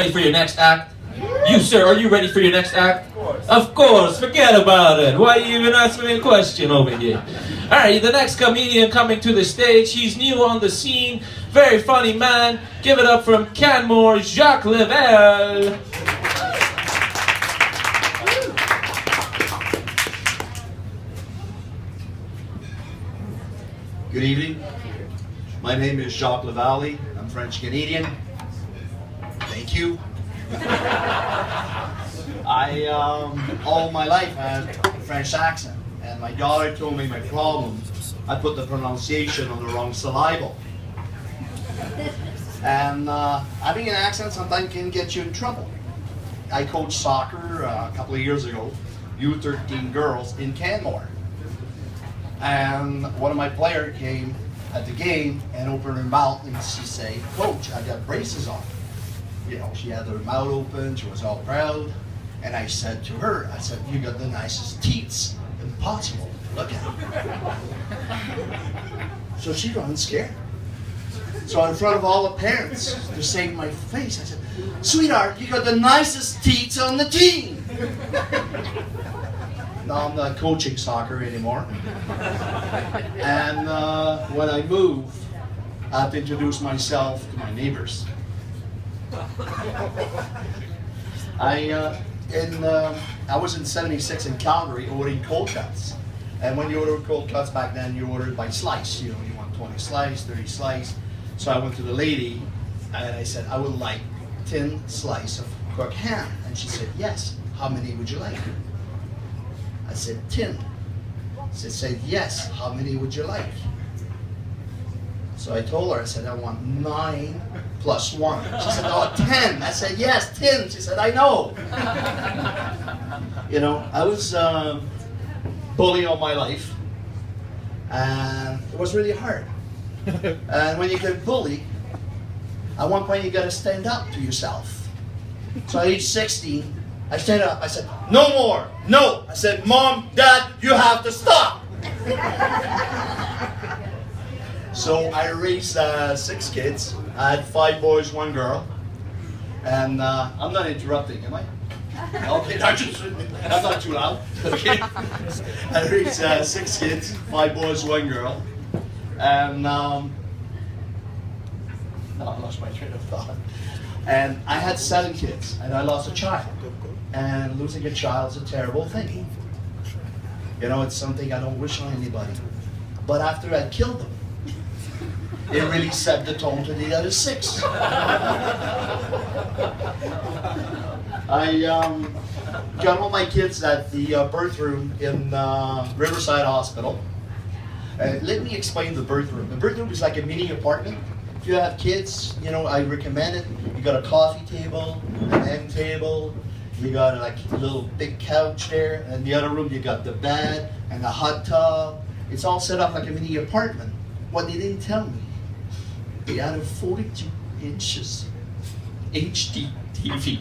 Ready for your next act? You, sir, are you ready for your next act? Of course, forget about it. Why you even asking me a question over here? Alright, the next comedian coming to the stage, he's new on the scene, very funny man. Give it up from Canmore, Jacques Lavallee. Good evening. My name is Jacques Lavallee. I'm French Canadian. Thank you. I all my life had a French accent, and my daughter told me my problem. I put the pronunciation on the wrong syllable. And having an accent sometimes can get you in trouble. I coached soccer a couple of years ago, U13 girls in Canmore. And one of my players came at the game and opened her mouth and she said, "Coach, I got braces on." You know, she had her mouth open, she was all proud. And I said to her, I said, "You got the nicest teeth impossible. Look at them." So she got scared. So in front of all the parents, to save my face, I said, "Sweetheart, you got the nicest teeth on the team." Now I'm not coaching soccer anymore. And when I move, I have to introduce myself to my neighbors. I was in '76 in Calgary ordering cold cuts. And when you ordered cold cuts back then, you ordered by slice. You know, you want 20 slice, 30 slice. So I went to the lady and I said, "I would like 10 slice of cooked ham." And she said, "Yes. How many would you like?" I said, 10. She said, "Yes. How many would you like?" So I told her, I said, "I want 9 plus 1. She said, "Oh, 10. I said, "Yes, 10. She said, "I know." You know, I was bullied all my life, and it was really hard. And when you get bullied, at one point you got to stand up to yourself. So at age 16, I stand up. I said, "No more. No." I said, "Mom, Dad, you have to stop." So I raised 6 kids. I had 5 boys, 1 girl. And I'm not interrupting, am I? Okay, that's not too loud. Okay. I raised 6 kids, 5 boys, 1 girl. And now I lost my train of thought. And I had 7 kids, and I lost a child. And losing a child is a terrible thing. You know, it's something I don't wish on anybody. But after I killed them, it really set the tone to the other 6. I got all my kids at the birth room in Riverside Hospital. Let me explain the birth room. The birth room is like a mini apartment. If you have kids, you know, I recommend it. You got a coffee table, an end table, you got like a little big couch there, and the other room you got the bed and the hot tub. It's all set up like a mini apartment. What they didn't tell me, they had a 42 inches HD TV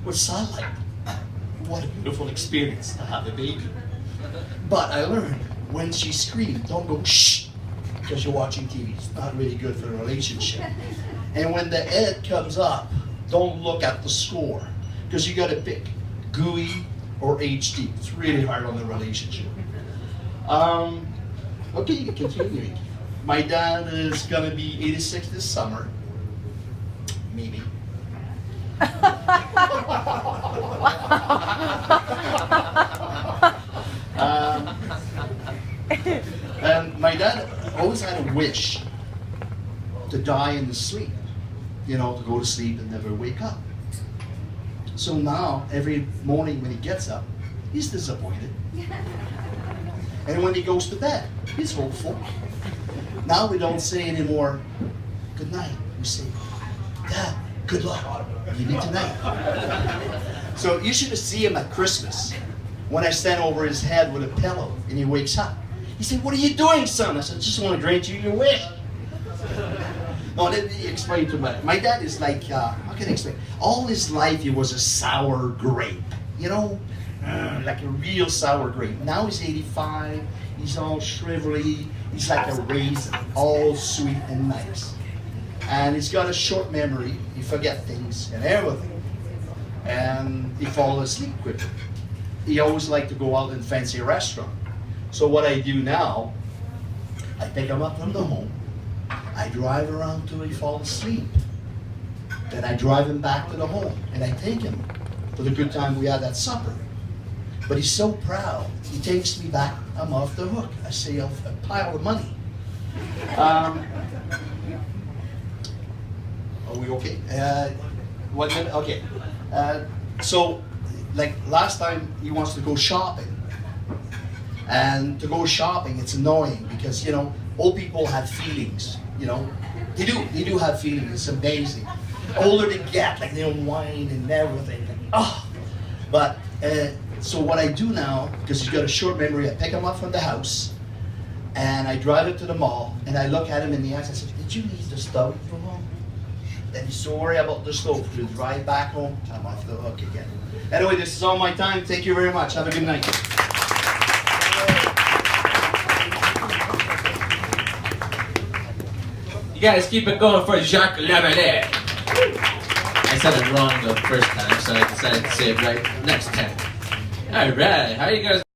with satellite. What a beautiful experience to have a baby. But I learned, when she screamed, don't go shh, because you're watching TV. It's not really good for the relationship. And when the ad comes up, don't look at the score, because you got to pick GUI or HD. It's really hard on the relationship. Okay, continuing. My dad is going to be 86 this summer. Maybe. And my dad always had a wish to die in his sleep. You know, to go to sleep and never wake up. So now, every morning when he gets up, he's disappointed. And when he goes to bed, he's hopeful. Now we don't say anymore, "Good night." We say, "Dad, good luck. Maybe tonight." So you should see him at Christmas when I stand over his head with a pillow and he wakes up. He said, "What are you doing, son?" I said, "I just want to grant you your wish." No, let me explain to my dad is like, how can I explain? All his life he was a sour grape, you know, like a real sour grape. Now he's 85, he's all shrivelly, he's like a raisin, all sweet and nice. And he's got a short memory. He forget things and everything. And he falls asleep quickly. He always liked to go out in fancy restaurant. So what I do now, I pick him up from the home. I drive around till he falls asleep. Then I drive him back to the home, and I take him for the good time we had at supper. But he's so proud, he takes me back, I'm off the hook. I save a pile of money. Are we okay? 1 minute, okay. So, like last time, he wants to go shopping. And to go shopping, it's annoying because, you know, old people have feelings, you know. They do have feelings, it's amazing. Older they get, like they don't whine and everything. Oh. But, so what I do now, because he's got a short memory, I pick him up from the house, and I drive him to the mall, and I look at him in the eyes, I said, did you leave the stove at home? Then he's so worried about the stove, he'll drive back home, I'm off the hook again. Anyway, this is all my time, thank you very much, have a good night. You guys keep it going for Jacques Lavallee. I said it wrong the first time, so I decided to say it right next time. Alright, how you guys